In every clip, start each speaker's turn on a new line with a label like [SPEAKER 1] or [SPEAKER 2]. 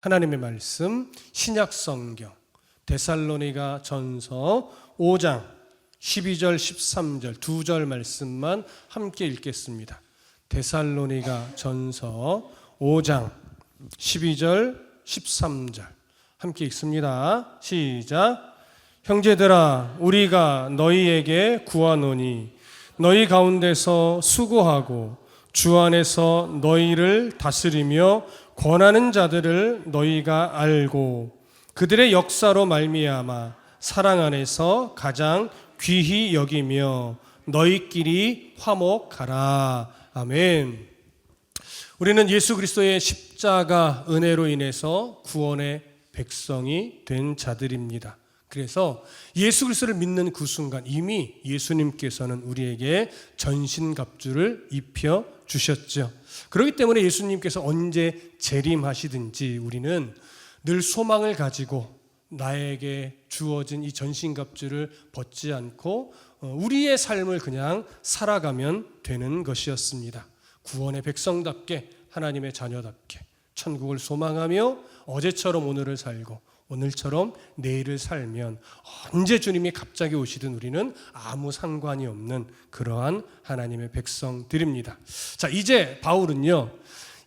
[SPEAKER 1] 하나님의 말씀 신약 성경 데살로니가 전서 5장 12절 13절 두 절 말씀만 함께 읽겠습니다. 데살로니가 전서 5장 12절 13절 함께 읽습니다. 시작. 형제들아, 우리가 너희에게 구하노니 너희 가운데서 수고하고 주 안에서 너희를 다스리며 권하는 자들을 너희가 알고 그들의 역사로 말미암아 사랑 안에서 가장 귀히 여기며 너희끼리 화목하라. 아멘. 우리는 예수 그리스도의 십자가 은혜로 인해서 구원의 백성이 된 자들입니다. 그래서 예수 그리스도를 믿는 그 순간 이미 예수님께서는 우리에게 전신갑주를 입혀 주셨죠. 그렇기 때문에 예수님께서 언제 재림하시든지 우리는 늘 소망을 가지고 나에게 주어진 이 전신갑주를 벗지 않고 우리의 삶을 그냥 살아가면 되는 것이었습니다. 구원의 백성답게 하나님의 자녀답게 천국을 소망하며 어제처럼 오늘을 살고 오늘처럼 내일을 살면 언제 주님이 갑자기 오시든 우리는 아무 상관이 없는 그러한 하나님의 백성들입니다. 자, 이제 바울은요,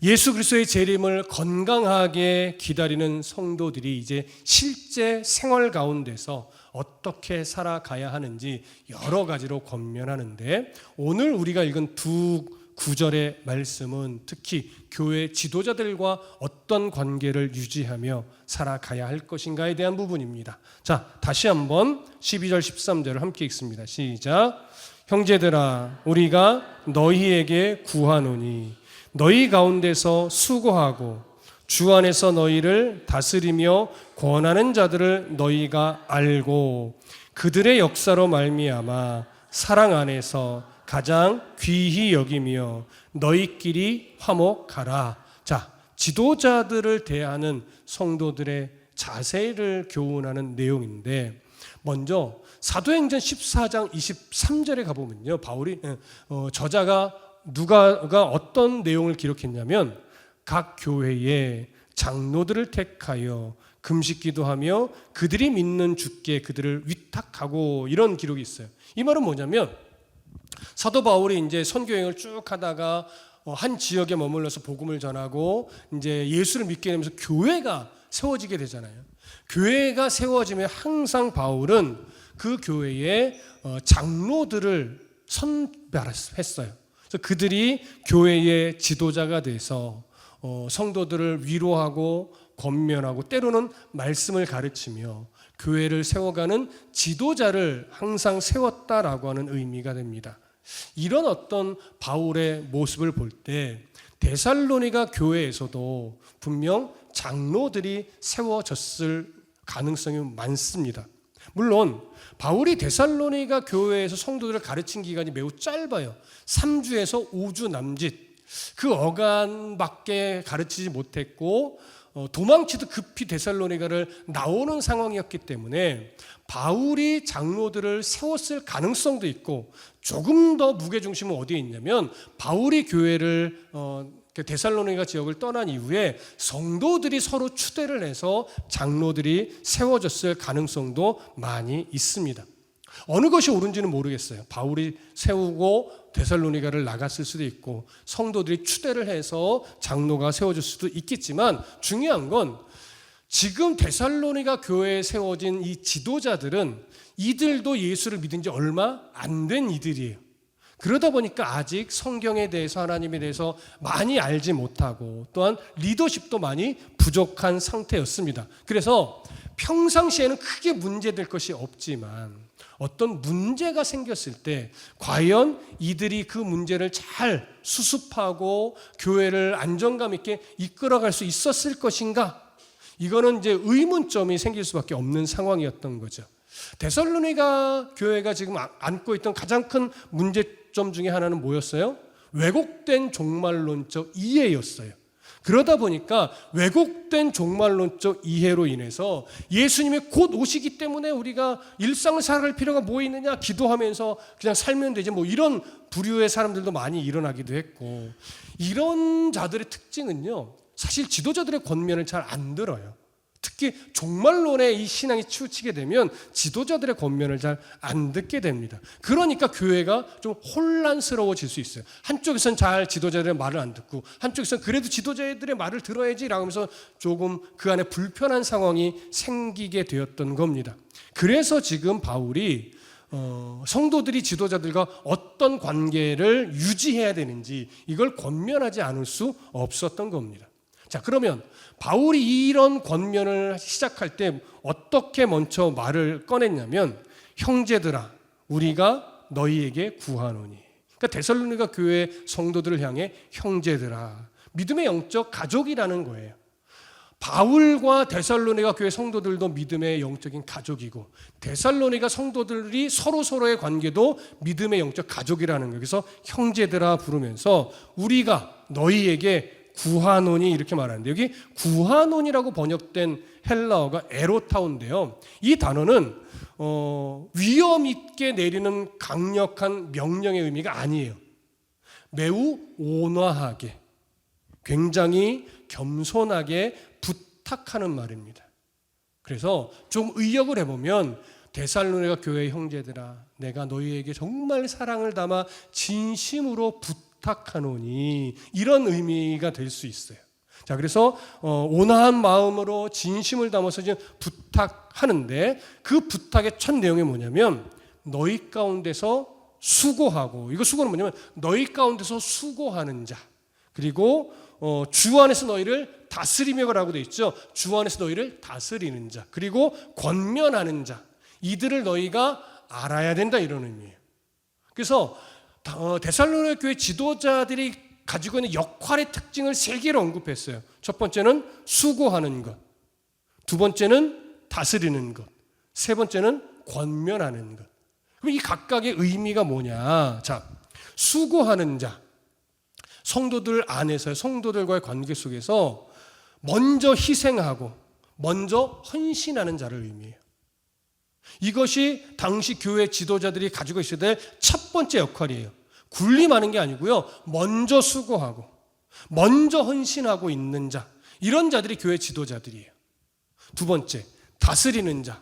[SPEAKER 1] 예수 그리스도의 재림을 건강하게 기다리는 성도들이 이제 실제 생활 가운데서 어떻게 살아가야 하는지 여러 가지로 권면하는데, 오늘 우리가 읽은 두 구절의 말씀은 특히 교회 지도자들과 어떤 관계를 유지하며 살아가야 할 것인가에 대한 부분입니다. 자, 다시 한번 12절 13절을 함께 읽습니다. 시작. 형제들아, 우리가 너희에게 구하노니 너희 가운데서 수고하고 주 안에서 너희를 다스리며 권하는 자들을 너희가 알고 그들의 역사로 말미암아 사랑 안에서 가장 귀히 여기며 너희끼리 화목하라. 자, 지도자들을 대하는 성도들의 자세를 교훈하는 내용인데, 먼저 사도행전 14장 23절에 가보면요, 바울이 저자가 누가가 어떤 내용을 기록했냐면 각 교회에 장로들을 택하여 금식 기도하며 그들이 믿는 주께 그들을 위탁하고, 이런 기록이 있어요. 이 말은 뭐냐면 사도 바울이 이제 선교행을 쭉 하다가 한 지역에 머물러서 복음을 전하고 이제 예수를 믿게 되면서 교회가 세워지게 되잖아요. 교회가 세워지면 항상 바울은 그 교회에 장로들을 선별했어요. 그래서 그들이 교회의 지도자가 돼서 성도들을 위로하고 권면하고 때로는 말씀을 가르치며 교회를 세워가는 지도자를 항상 세웠다라고 하는 의미가 됩니다. 이런 어떤 바울의 모습을 볼 때 데살로니가 교회에서도 분명 장로들이 세워졌을 가능성이 많습니다. 물론 바울이 데살로니가 교회에서 성도들을 가르친 기간이 매우 짧아요. 3주에서 5주 남짓, 그 어간밖에 가르치지 못했고 도망치듯 급히 데살로니가를 나오는 상황이었기 때문에 바울이 장로들을 세웠을 가능성도 있고, 조금 더 무게중심은 어디에 있냐면 바울이 교회를 데살로니가 지역을 떠난 이후에 성도들이 서로 추대를 해서 장로들이 세워졌을 가능성도 많이 있습니다. 어느 것이 옳은지는 모르겠어요. 바울이 세우고 데살로니가를 나갔을 수도 있고 성도들이 추대를 해서 장로가 세워질 수도 있겠지만, 중요한 건 지금 데살로니가 교회에 세워진 이 지도자들은 이들도 예수를 믿은 지 얼마 안 된 이들이에요. 그러다 보니까 아직 성경에 대해서, 하나님에 대해서 많이 알지 못하고 또한 리더십도 많이 부족한 상태였습니다. 그래서 평상시에는 크게 문제될 것이 없지만 어떤 문제가 생겼을 때 과연 이들이 그 문제를 잘 수습하고 교회를 안정감 있게 이끌어갈 수 있었을 것인가? 이거는 이제 의문점이 생길 수밖에 없는 상황이었던 거죠. 데살로니가 교회가 지금 안고 있던 가장 큰 문제점 중에 하나는 뭐였어요? 왜곡된 종말론적 이해였어요. 그러다 보니까 왜곡된 종말론적 이해로 인해서 예수님이 곧 오시기 때문에 우리가 일상을 살아갈 필요가 뭐 있느냐, 기도하면서 그냥 살면 되지, 뭐 이런 부류의 사람들도 많이 일어나기도 했고, 이런 자들의 특징은요, 사실 지도자들의 권면을 잘 안 들어요. 특히 종말론에 이 신앙이 치우치게 되면 지도자들의 권면을 잘 안 듣게 됩니다. 그러니까 교회가 좀 혼란스러워질 수 있어요. 한쪽에서는 잘 지도자들의 말을 안 듣고 한쪽에서는 그래도 지도자들의 말을 들어야지라고 하면서 조금 그 안에 불편한 상황이 생기게 되었던 겁니다. 그래서 지금 바울이 성도들이 지도자들과 어떤 관계를 유지해야 되는지 이걸 권면하지 않을 수 없었던 겁니다. 자, 그러면 바울이 이런 권면을 시작할 때 어떻게 먼저 말을 꺼냈냐면 형제들아 우리가 너희에게 구하노니. 그러니까 데살로니가 교회 성도들을 향해 형제들아, 믿음의 영적 가족이라는 거예요. 바울과 데살로니가 교회 성도들도 믿음의 영적인 가족이고 데살로니가 성도들이 서로의 관계도 믿음의 영적 가족이라는 거예요. 그래서 형제들아 부르면서 우리가 너희에게 구하노니 이렇게 말하는데 여기 구하노니라고 번역된 헬라어가 에로타오인데요. 이 단어는 위험 있게 내리는 강력한 명령의 의미가 아니에요. 매우 온화하게, 굉장히 겸손하게 부탁하는 말입니다. 그래서 좀 의역을 해보면 데살로니가 교회의 형제들아 내가 너희에게 정말 사랑을 담아 진심으로 부탁하노니 이런 의미가 될 수 있어요. 자, 그래서 온화한 마음으로 진심을 담아서 지금 부탁하는데 그 부탁의 첫 내용이 뭐냐면 너희 가운데서 수고하고, 이거 수고는 뭐냐면 너희 가운데서 수고하는 자, 그리고 주 안에서 너희를 다스리며라고 되어 있죠. 주 안에서 너희를 다스리는 자, 그리고 권면하는 자, 이들을 너희가 알아야 된다 이런 의미예요. 그래서 데살로니가 교회 지도자들이 가지고 있는 역할의 특징을 세 개로 언급했어요. 첫 번째는 수고하는 것, 두 번째는 다스리는 것, 세 번째는 권면하는 것. 그럼 이 각각의 의미가 뭐냐? 자, 수고하는 자, 성도들 안에서 성도들과의 관계 속에서 먼저 희생하고 먼저 헌신하는 자를 의미해요. 이것이 당시 교회 지도자들이 가지고 있어야 될 첫 번째 역할이에요. 군림하는 게 아니고요. 먼저 수고하고 먼저 헌신하고 있는 자, 이런 자들이 교회 지도자들이에요. 두 번째, 다스리는 자.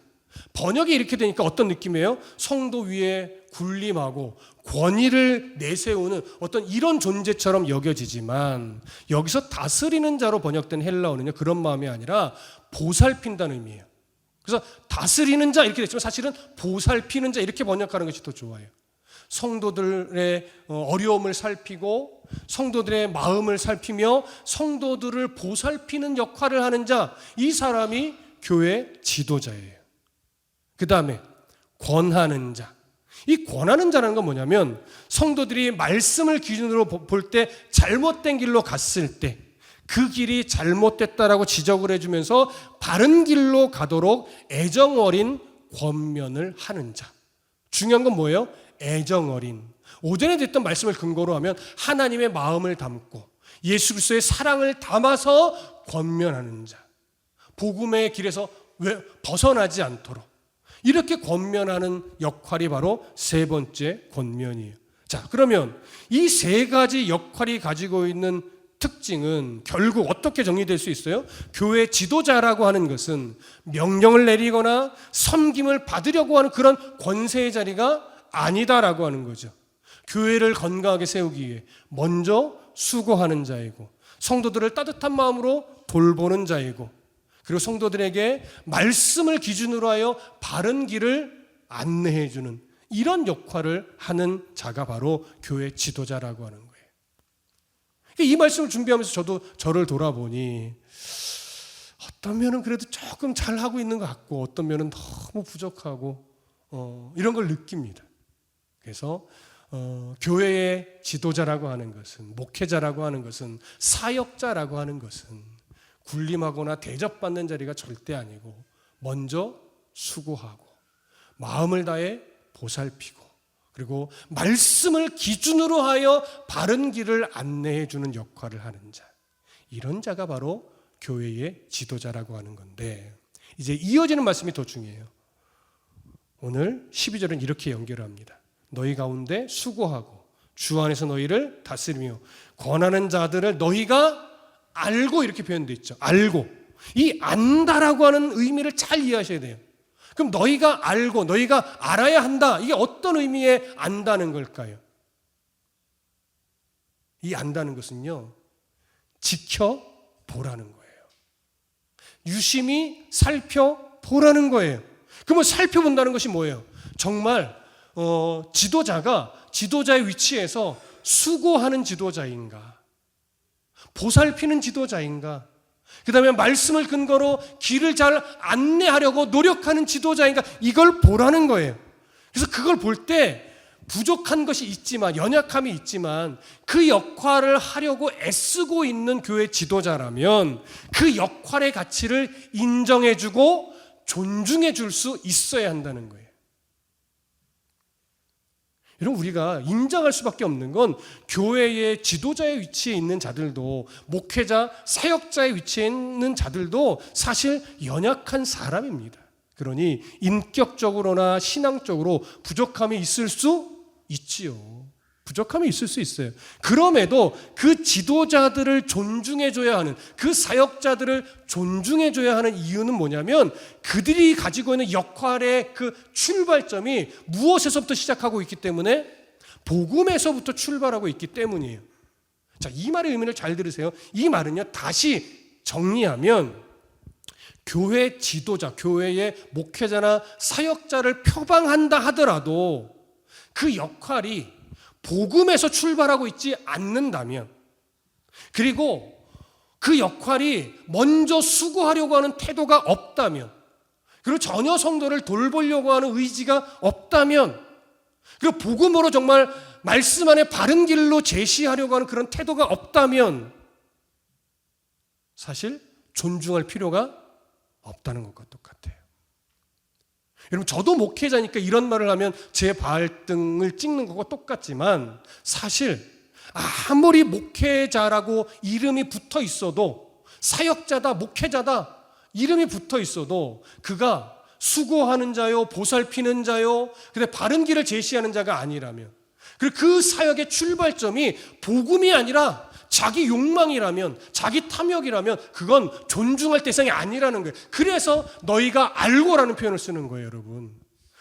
[SPEAKER 1] 번역이 이렇게 되니까 어떤 느낌이에요? 성도 위에 군림하고 권위를 내세우는 어떤 이런 존재처럼 여겨지지만 여기서 다스리는 자로 번역된 헬라어는요, 그런 마음이 아니라 보살핀다는 의미예요. 그래서 다스리는 자 이렇게 됐지만 사실은 보살피는 자 이렇게 번역하는 것이 더 좋아요. 성도들의 어려움을 살피고 성도들의 마음을 살피며 성도들을 보살피는 역할을 하는 자, 이 사람이 교회 지도자예요. 그 다음에 권하는 자. 이 권하는 자라는 건 뭐냐면 성도들이 말씀을 기준으로 볼 때 잘못된 길로 갔을 때 그 길이 잘못됐다라고 지적을 해주면서 바른 길로 가도록 애정 어린 권면을 하는 자. 중요한 건 뭐예요? 애정 어린. 오전에 됐던 말씀을 근거로 하면 하나님의 마음을 담고 예수 그리스도의 사랑을 담아서 권면하는 자. 복음의 길에서 벗어나지 않도록 이렇게 권면하는 역할이 바로 세 번째 권면이에요. 자, 그러면 이 세 가지 역할이 가지고 있는 특징은 결국 어떻게 정리될 수 있어요? 교회 지도자라고 하는 것은 명령을 내리거나 섬김을 받으려고 하는 그런 권세의 자리가 아니다라고 하는 거죠. 교회를 건강하게 세우기 위해 먼저 수고하는 자이고 성도들을 따뜻한 마음으로 돌보는 자이고 그리고 성도들에게 말씀을 기준으로 하여 바른 길을 안내해 주는 이런 역할을 하는 자가 바로 교회 지도자라고 하는 거예요. 이 말씀을 준비하면서 저를 돌아보니 어떤 면은 그래도 조금 잘하고 있는 것 같고 어떤 면은 너무 부족하고 이런 걸 느낍니다. 그래서 교회의 지도자라고 하는 것은, 목회자라고 하는 것은, 사역자라고 하는 것은 군림하거나 대접받는 자리가 절대 아니고 먼저 수고하고 마음을 다해 보살피고 그리고 말씀을 기준으로 하여 바른 길을 안내해 주는 역할을 하는 자, 이런 자가 바로 교회의 지도자라고 하는 건데, 이제 이어지는 말씀이 더 중요해요. 오늘 12절은 이렇게 연결합니다. 너희 가운데 수고하고 주 안에서 너희를 다스리며 권하는 자들을 너희가 알고 이렇게 표현되어 있죠. 알고. 이 안다라고 하는 의미를 잘 이해하셔야 돼요. 그럼 너희가 알고 너희가 알아야 한다. 이게 어떤 의미의 안다는 걸까요? 이 안다는 것은요, 지켜보라는 거예요. 유심히 살펴보라는 거예요. 그러면 살펴본다는 것이 뭐예요? 정말 지도자가 지도자의 위치에서 수고하는 지도자인가? 보살피는 지도자인가? 그 다음에 말씀을 근거로 길을 잘 안내하려고 노력하는 지도자인가? 이걸 보라는 거예요. 그래서 그걸 볼 때 부족한 것이 있지만, 연약함이 있지만 그 역할을 하려고 애쓰고 있는 교회 지도자라면 그 역할의 가치를 인정해주고 존중해 줄 수 있어야 한다는 거예요. 여러분, 우리가 인정할 수밖에 없는 건 교회의 지도자의 위치에 있는 자들도, 목회자, 사역자의 위치에 있는 자들도 사실 연약한 사람입니다. 그러니 인격적으로나 신앙적으로 부족함이 있을 수 있지요. 부족함이 있을 수 있어요. 그럼에도 그 지도자들을 존중해줘야 하는, 그 사역자들을 존중해줘야 하는 이유는 뭐냐면 그들이 가지고 있는 역할의 그 출발점이 무엇에서부터 시작하고 있기 때문에, 복음에서부터 출발하고 있기 때문이에요. 자, 이 말의 의미를 잘 들으세요. 이 말은요, 다시 정리하면 교회 지도자, 교회의 목회자나 사역자를 표방한다 하더라도 그 역할이 복음에서 출발하고 있지 않는다면, 그리고 그 역할이 먼저 수고하려고 하는 태도가 없다면, 그리고 전혀 성도를 돌보려고 하는 의지가 없다면, 그리고 복음으로 정말 말씀 안에 바른 길로 제시하려고 하는 그런 태도가 없다면 사실 존중할 필요가 없다는 것과 똑같아요. 여러분, 저도 목회자니까 이런 말을 하면 제 발등을 찍는 것과 똑같지만, 사실 아무리 목회자라고 이름이 붙어 있어도, 사역자다, 목회자다 이름이 붙어 있어도 그가 수고하는 자요, 보살피는 자요, 근데 바른 길을 제시하는 자가 아니라면, 그리고 그 사역의 출발점이 복음이 아니라 자기 욕망이라면, 자기 탐욕이라면 그건 존중할 대상이 아니라는 거예요. 그래서 너희가 알고라는 표현을 쓰는 거예요, 여러분.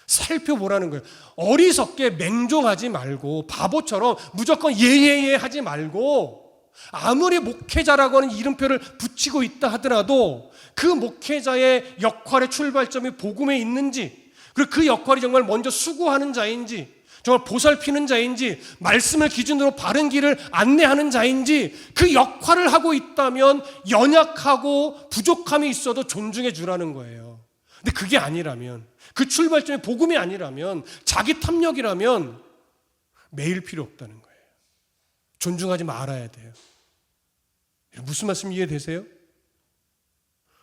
[SPEAKER 1] 살펴보라는 거예요. 어리석게 맹종하지 말고 바보처럼 무조건 예예예 하지 말고, 아무리 목회자라고 하는 이름표를 붙이고 있다 하더라도 그 목회자의 역할의 출발점이 복음에 있는지, 그리고 그 역할이 정말 먼저 수고하는 자인지, 정말 보살피는 자인지, 말씀을 기준으로 바른 길을 안내하는 자인지, 그 역할을 하고 있다면 연약하고 부족함이 있어도 존중해 주라는 거예요. 근데 그게 아니라면, 그 출발점이 복음이 아니라면, 자기 탐욕이라면 매일 필요 없다는 거예요. 존중하지 말아야 돼요. 무슨 말씀 이해되세요?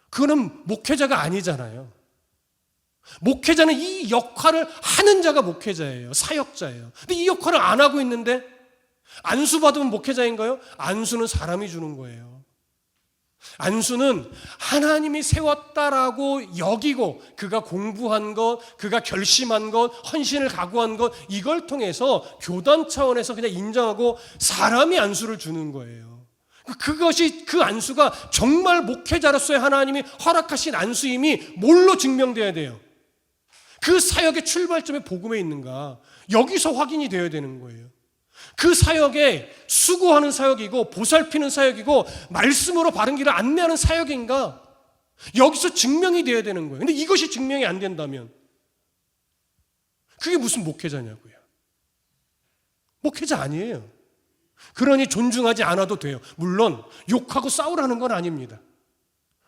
[SPEAKER 1] 그거는 목회자가 아니잖아요. 목회자는 이 역할을 하는 자가 목회자예요. 사역자예요. 근데 이 역할을 안 하고 있는데 안수 받으면 목회자인가요? 안수는 사람이 주는 거예요. 안수는 하나님이 세웠다라고 여기고, 그가 공부한 것, 그가 결심한 것, 헌신을 각오한 것, 이걸 통해서 교단 차원에서 그냥 인정하고 사람이 안수를 주는 거예요. 그것이, 그 안수가 정말 목회자로서의 하나님이 허락하신 안수임이 뭘로 증명돼야 돼요? 그 사역의 출발점이 복음에 있는가? 여기서 확인이 되어야 되는 거예요. 그 사역에 수고하는 사역이고, 보살피는 사역이고, 말씀으로 바른 길을 안내하는 사역인가? 여기서 증명이 되어야 되는 거예요. 근데 이것이 증명이 안 된다면 그게 무슨 목회자냐고요. 목회자 아니에요. 그러니 존중하지 않아도 돼요. 물론 욕하고 싸우라는 건 아닙니다.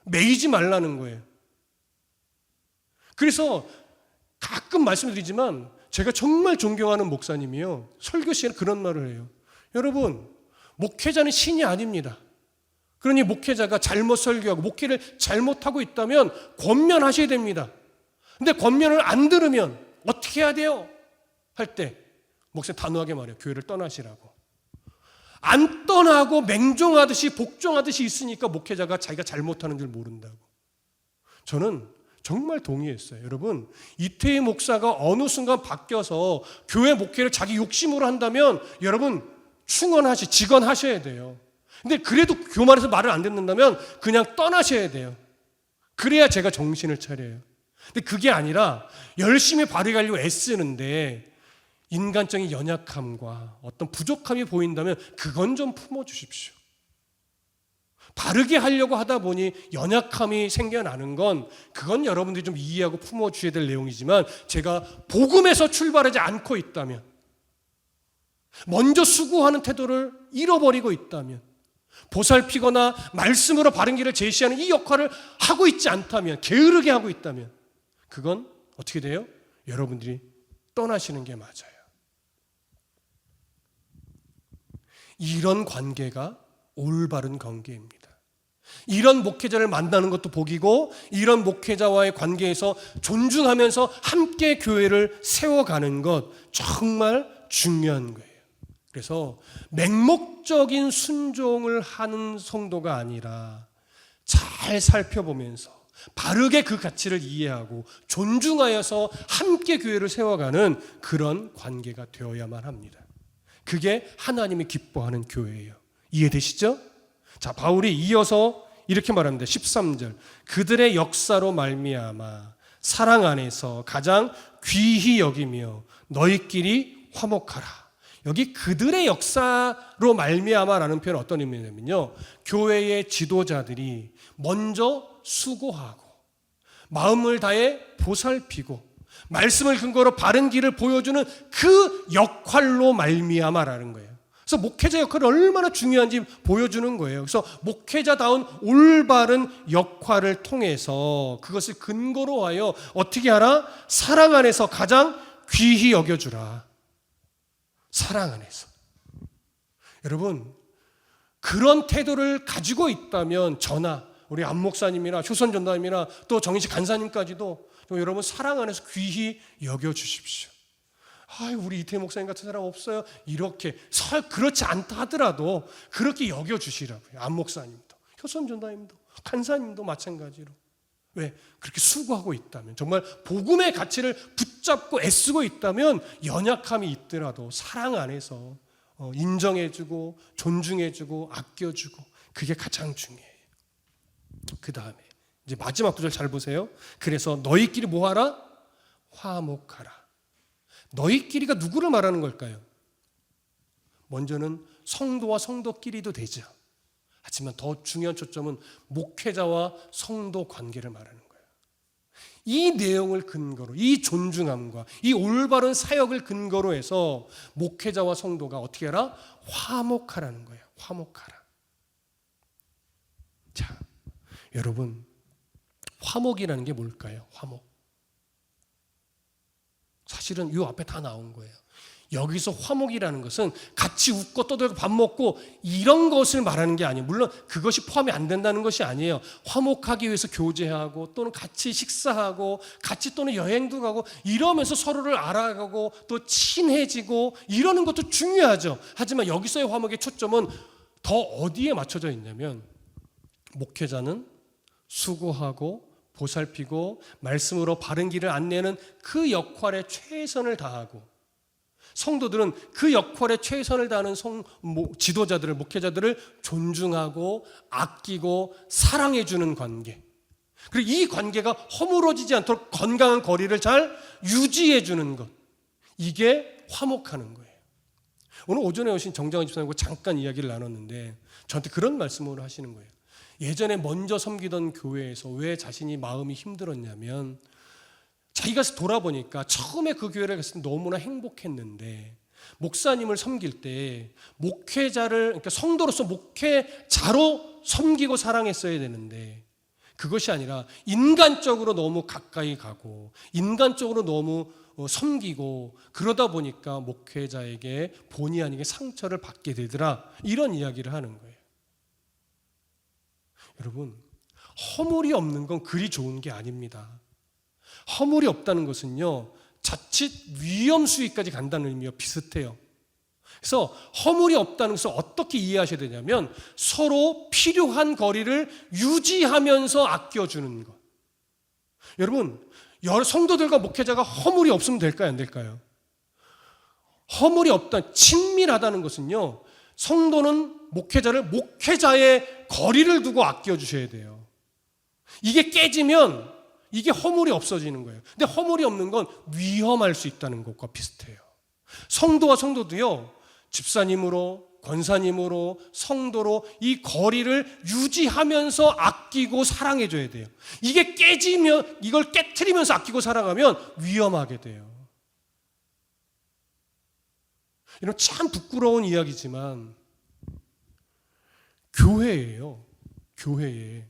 [SPEAKER 1] 매이지 말라는 거예요. 그래서 가끔 말씀드리지만 제가 정말 존경하는 목사님이요, 설교 시간에 그런 말을 해요. 여러분, 목회자는 신이 아닙니다. 그러니 목회자가 잘못 설교하고 목회를 잘못하고 있다면 권면하셔야 됩니다. 근데 권면을 안 들으면 어떻게 해야 돼요? 할 때 목사님 단호하게 말해요. 교회를 떠나시라고. 안 떠나고 맹종하듯이 복종하듯이 있으니까 목회자가 자기가 잘못하는 줄 모른다고. 저는 정말 동의했어요. 여러분, 이태희 목사가 어느 순간 바뀌어서 교회 목회를 자기 욕심으로 한다면 여러분 직언하셔야 돼요. 근데 그래도 교만해서 말을 안 듣는다면 그냥 떠나셔야 돼요. 그래야 제가 정신을 차려요. 근데 그게 아니라 열심히 바르게 애쓰는데 인간적인 연약함과 어떤 부족함이 보인다면 그건 좀 품어주십시오. 바르게 하려고 하다 보니 연약함이 생겨나는 건 그건 여러분들이 좀 이해하고 품어주셔야 될 내용이지만 제가 복음에서 출발하지 않고 있다면, 먼저 수고하는 태도를 잃어버리고 있다면, 보살피거나 말씀으로 바른 길을 제시하는 이 역할을 하고 있지 않다면, 게으르게 하고 있다면 그건 어떻게 돼요? 여러분들이 떠나시는 게 맞아요. 이런 관계가 올바른 관계입니다. 이런 목회자를 만나는 것도 복이고 이런 목회자와의 관계에서 존중하면서 함께 교회를 세워가는 것 정말 중요한 거예요. 그래서 맹목적인 순종을 하는 성도가 아니라 잘 살펴보면서 바르게 그 가치를 이해하고 존중하여서 함께 교회를 세워가는 그런 관계가 되어야만 합니다. 그게 하나님이 기뻐하는 교회예요. 이해되시죠? 자, 바울이 이어서 이렇게 말합니다. 13절. 그들의 역사로 말미암아 사랑 안에서 가장 귀히 여기며 너희끼리 화목하라. 여기 그들의 역사로 말미암아라는 표현은 어떤 의미냐면요, 교회의 지도자들이 먼저 수고하고 마음을 다해 보살피고 말씀을 근거로 바른 길을 보여주는 그 역할로 말미암아라는 거예요. 그래서 목회자 역할이 얼마나 중요한지 보여주는 거예요. 그래서 목회자다운 올바른 역할을 통해서 그것을 근거로 하여 어떻게 하라? 사랑 안에서 가장 귀히 여겨주라. 사랑 안에서. 여러분, 그런 태도를 가지고 있다면 저나 우리 안 목사님이나 효선 전도사님이나 또 정인식 간사님까지도 여러분 사랑 안에서 귀히 여겨주십시오. 우리 이태 목사님 같은 사람 없어요. 이렇게 그렇지 않다 하더라도 그렇게 여겨주시라고요. 안 목사님도, 효선 전도사님도, 간사님도 마찬가지로. 왜? 그렇게 수고하고 있다면, 정말 복음의 가치를 붙잡고 애쓰고 있다면 연약함이 있더라도 사랑 안에서 인정해주고 존중해주고 아껴주고, 그게 가장 중요해요. 그 다음에 이제 마지막 구절 잘 보세요. 그래서 너희끼리 뭐하라? 화목하라. 너희끼리가 누구를 말하는 걸까요? 먼저는 성도와 성도끼리도 되죠. 하지만 더 중요한 초점은 목회자와 성도 관계를 말하는 거예요. 이 내용을 근거로, 이 존중함과 이 올바른 사역을 근거로 해서 목회자와 성도가 어떻게 하라? 화목하라는 거예요. 화목하라. 자, 여러분, 화목이라는 게 뭘까요? 화목. 사실은 이 앞에 다 나온 거예요. 여기서 화목이라는 것은 같이 웃고 떠들고 밥 먹고 이런 것을 말하는 게 아니에요. 물론 그것이 포함이 안 된다는 것이 아니에요. 화목하기 위해서 교제하고 또는 같이 식사하고 같이 또는 여행도 가고 이러면서 서로를 알아가고 또 친해지고 이러는 것도 중요하죠. 하지만 여기서의 화목의 초점은 더 어디에 맞춰져 있냐면, 목회자는 수고하고 보살피고 말씀으로 바른 길을 안내는 그 역할에 최선을 다하고, 성도들은 그 역할에 최선을 다하는 지도자들을, 목회자들을 존중하고 아끼고 사랑해주는 관계, 그리고 이 관계가 허물어지지 않도록 건강한 거리를 잘 유지해주는 것, 이게 화목하는 거예요. 오늘 오전에 오신 정장원 집사님과 잠깐 이야기를 나눴는데 저한테 그런 말씀을 하시는 거예요. 예전에 먼저 섬기던 교회에서 왜 자신이 마음이 힘들었냐면, 자기가 돌아보니까 처음에 그 교회를 갔을 때 너무나 행복했는데 목사님을 섬길 때 목회자를, 그러니까 성도로서 목회자로 섬기고 사랑했어야 되는데 그것이 아니라 인간적으로 너무 가까이 가고 인간적으로 너무 섬기고 그러다 보니까 목회자에게 본의 아니게 상처를 받게 되더라, 이런 이야기를 하는 거예요. 여러분, 허물이 없는 건 그리 좋은 게 아닙니다. 허물이 없다는 것은요, 자칫 위험 수위까지 간다는 의미와 비슷해요. 그래서 허물이 없다는 것을 어떻게 이해하셔야 되냐면, 서로 필요한 거리를 유지하면서 아껴주는 것. 여러분, 성도들과 목회자가 허물이 없으면 될까요, 안 될까요? 허물이 없다, 친밀하다는 것은요, 성도는 목회자를 목회자의 거리를 두고 아껴주셔야 돼요. 이게 깨지면 이게 허물이 없어지는 거예요. 근데 허물이 없는 건 위험할 수 있다는 것과 비슷해요. 성도와 성도도요, 집사님으로, 권사님으로, 성도로 이 거리를 유지하면서 아끼고 사랑해줘야 돼요. 이게 깨지면, 이걸 깨트리면서 아끼고 살아가면 위험하게 돼요. 이런 참 부끄러운 이야기지만 교회예요. 교회에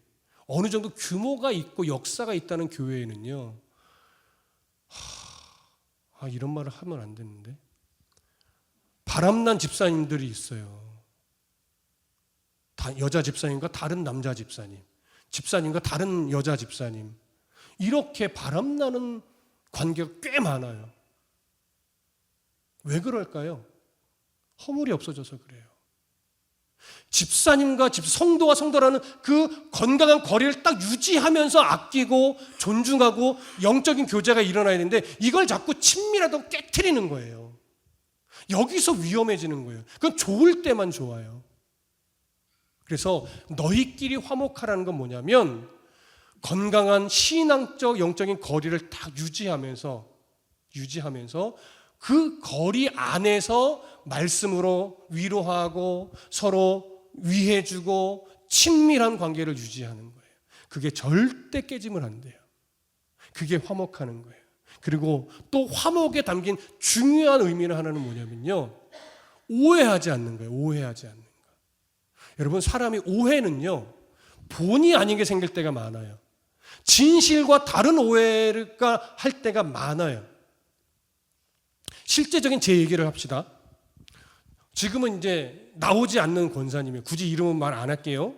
[SPEAKER 1] 어느 정도 규모가 있고 역사가 있다는 교회에는요, 이런 말을 하면 안 되는데, 바람난 집사님들이 있어요. 여자 집사님과 다른 남자 집사님, 집사님과 다른 여자 집사님, 이렇게 바람나는 관계가 꽤 많아요. 왜 그럴까요? 허물이 없어져서 그래요. 집사님과 성도와 성도라는 그 건강한 거리를 딱 유지하면서 아끼고 존중하고 영적인 교제가 일어나야 되는데, 이걸 자꾸 친밀하다고 깨트리는 거예요. 여기서 위험해지는 거예요. 그건 좋을 때만 좋아요. 그래서 너희끼리 화목하라는 건 뭐냐면, 건강한 신앙적 영적인 거리를 딱 유지하면서 그 거리 안에서 말씀으로 위로하고 서로 위해주고 친밀한 관계를 유지하는 거예요. 그게 절대 깨지면 안 돼요. 그게 화목하는 거예요. 그리고 또 화목에 담긴 중요한 의미는 하나는 뭐냐면요, 오해하지 않는 거예요. 오해하지 않는 거. 여러분, 사람이 오해는요, 본의 아니게 생길 때가 많아요. 진실과 다른 오해가 할 때가 많아요. 실제적인 제 얘기를 합시다. 지금은 이제 나오지 않는 권사님이에요. 굳이 이름은 말 안 할게요.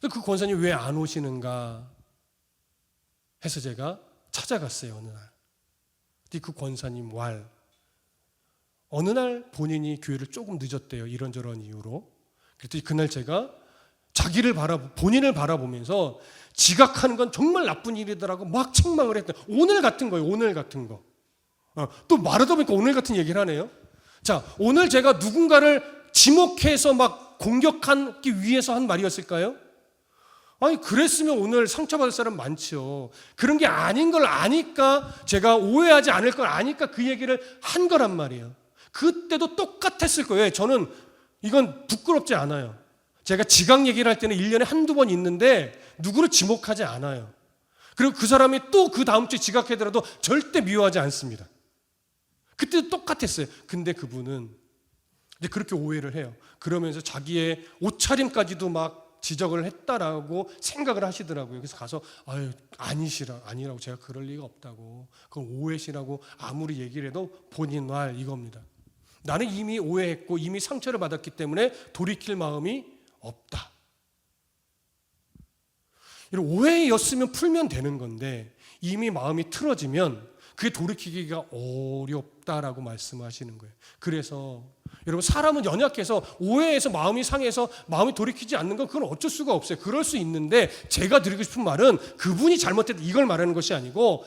[SPEAKER 1] 그 권사님 왜 안 오시는가 해서 제가 찾아갔어요. 어느 날. 그 권사님 어느 날 본인이 교회를 조금 늦었대요. 이런저런 이유로. 그랬더니 그날 제가 본인을 바라보면서 지각하는 건 정말 나쁜 일이더라고 막 책망을 했대요. 오늘 같은 거예요. 오늘 같은 거. 또 말하다 보니까 오늘 같은 얘기를 하네요. 자, 오늘 제가 누군가를 지목해서 막 공격하기 위해서 한 말이었을까요? 아니, 그랬으면 오늘 상처받을 사람 많죠. 그런 게 아닌 걸 아니까, 제가 오해하지 않을 걸 아니까 그 얘기를 한 거란 말이에요. 그때도 똑같았을 거예요. 저는 이건 부끄럽지 않아요. 제가 지각 얘기를 할 때는 1년에 한두 번 있는데 누구를 지목하지 않아요. 그리고 그 사람이 또 그 다음 주에 지각하더라도 절대 미워하지 않습니다. 그때도 똑같았어요. 근데 그분은 이제 그렇게 오해를 해요. 그러면서 자기의 옷차림까지도 막 지적을 했다라고 생각을 하시더라고요. 그래서 가서 아니라고, 제가 그럴 리가 없다고, 그건 오해시라고 아무리 얘기를 해도 본인 말 이겁니다. 나는 이미 오해했고 이미 상처를 받았기 때문에 돌이킬 마음이 없다. 이런 오해였으면 풀면 되는 건데 이미 마음이 틀어지면 그게 돌이키기가 어렵다라고 말씀하시는 거예요. 그래서 여러분, 사람은 연약해서 오해해서 마음이 상해서 마음이 돌이키지 않는 건 그건 어쩔 수가 없어요. 그럴 수 있는데, 제가 드리고 싶은 말은 그분이 잘못했다 이걸 말하는 것이 아니고,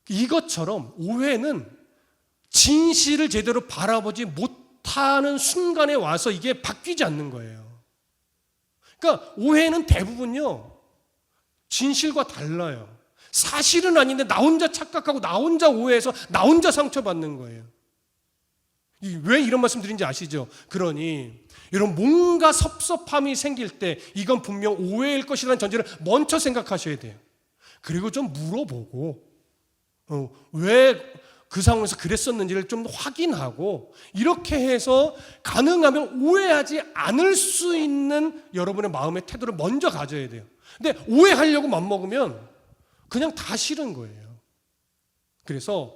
[SPEAKER 1] 이것처럼 오해는 진실을 제대로 바라보지 못하는 순간에 와서 이게 바뀌지 않는 거예요. 그러니까 오해는 대부분요, 진실과 달라요. 사실은 아닌데 나 혼자 착각하고 나 혼자 오해해서 나 혼자 상처받는 거예요. 왜 이런 말씀 드린지 아시죠? 그러니 여러분, 뭔가 섭섭함이 생길 때 이건 분명 오해일 것이라는 전제를 먼저 생각하셔야 돼요. 그리고 좀 물어보고 왜 그 상황에서 그랬었는지를 좀 확인하고, 이렇게 해서 가능하면 오해하지 않을 수 있는 여러분의 마음의 태도를 먼저 가져야 돼요. 근데 오해하려고 맘먹으면 그냥 다 싫은 거예요. 그래서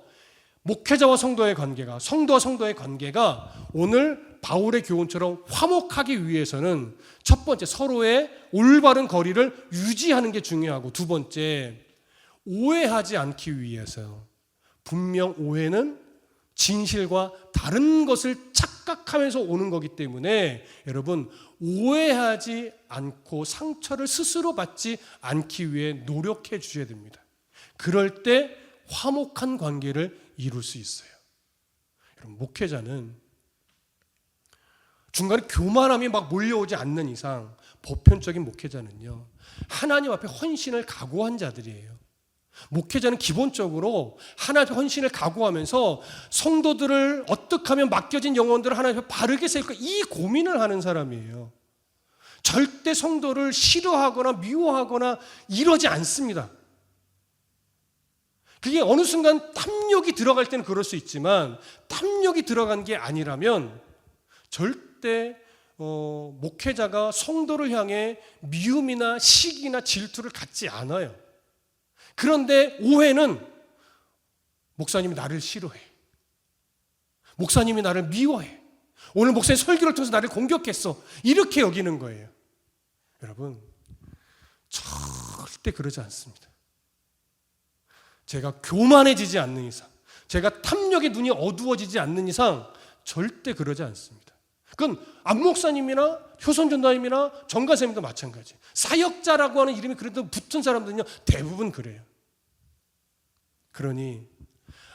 [SPEAKER 1] 목회자와 성도의 관계가, 성도와 성도의 관계가 오늘 바울의 교훈처럼 화목하기 위해서는 첫 번째, 서로의 올바른 거리를 유지하는 게 중요하고, 두 번째, 오해하지 않기 위해서, 분명 오해는 진실과 다른 것을 착각하면서 오는 거기 때문에 여러분, 오해하지 않고 상처를 스스로 받지 않기 위해 노력해 주셔야 됩니다. 그럴 때 화목한 관계를 이룰 수 있어요. 여러분, 목회자는 중간에 교만함이 막 몰려오지 않는 이상 보편적인 목회자는요, 하나님 앞에 헌신을 각오한 자들이에요. 목회자는 기본적으로 하나님 앞에 헌신을 각오하면서 성도들을 어떻게 하면 맡겨진 영혼들을 하나님 앞에 바르게 세울까, 이 고민을 하는 사람이에요. 절대 성도를 싫어하거나 미워하거나 이러지 않습니다. 그게 어느 순간 탐욕이 들어갈 때는 그럴 수 있지만, 탐욕이 들어간 게 아니라면 절대 목회자가 성도를 향해 미움이나 시기나 질투를 갖지 않아요. 그런데 오해는 목사님이 나를 싫어해, 목사님이 나를 미워해, 오늘 목사님 설교를 통해서 나를 공격했어, 이렇게 여기는 거예요. 여러분, 절대 그러지 않습니다. 제가 교만해지지 않는 이상, 제가 탐욕의 눈이 어두워지지 않는 이상 절대 그러지 않습니다. 그건 안 목사님이나 효선전도사님이나 정가사님도 마찬가지. 사역자라고 하는 이름이 그래도 붙은 사람들은요, 대부분 그래요. 그러니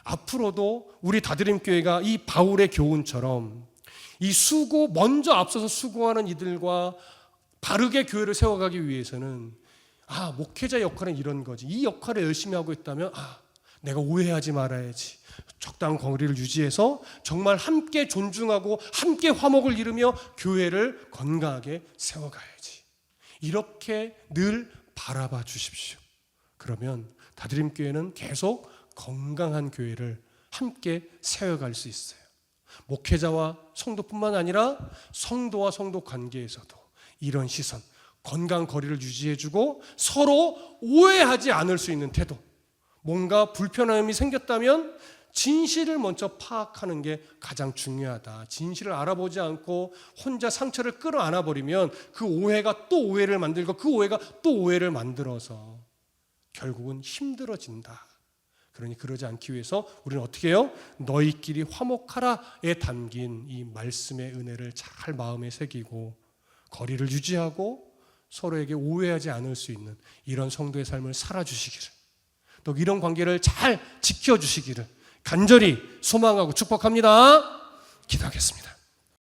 [SPEAKER 1] 앞으로도 우리 다드림교회가 이 바울의 교훈처럼 이 먼저 앞서서 수고하는 이들과 바르게 교회를 세워가기 위해서는, 목회자 역할은 이런 거지, 이 역할을 열심히 하고 있다면 내가 오해하지 말아야지, 적당한 거리를 유지해서 정말 함께 존중하고 함께 화목을 이루며 교회를 건강하게 세워가야지, 이렇게 늘 바라봐 주십시오. 그러면 다드림교회는 계속 건강한 교회를 함께 세워갈 수 있어요. 목회자와 성도뿐만 아니라 성도와 성도 관계에서도 이런 시선, 건강한 거리를 유지해주고 서로 오해하지 않을 수 있는 태도, 뭔가 불편함이 생겼다면 진실을 먼저 파악하는 게 가장 중요하다. 진실을 알아보지 않고 혼자 상처를 끌어안아 버리면 그 오해가 또 오해를 만들고 그 오해가 또 오해를 만들어서 결국은 힘들어진다. 그러니 그러지 않기 위해서 우리는 어떻게 해요? 너희끼리 화목하라에 담긴 이 말씀의 은혜를 잘 마음에 새기고 거리를 유지하고 서로에게 오해하지 않을 수 있는 이런 성도의 삶을 살아주시기를, 또 이런 관계를 잘 지켜주시기를 간절히 소망하고 축복합니다. 기도하겠습니다.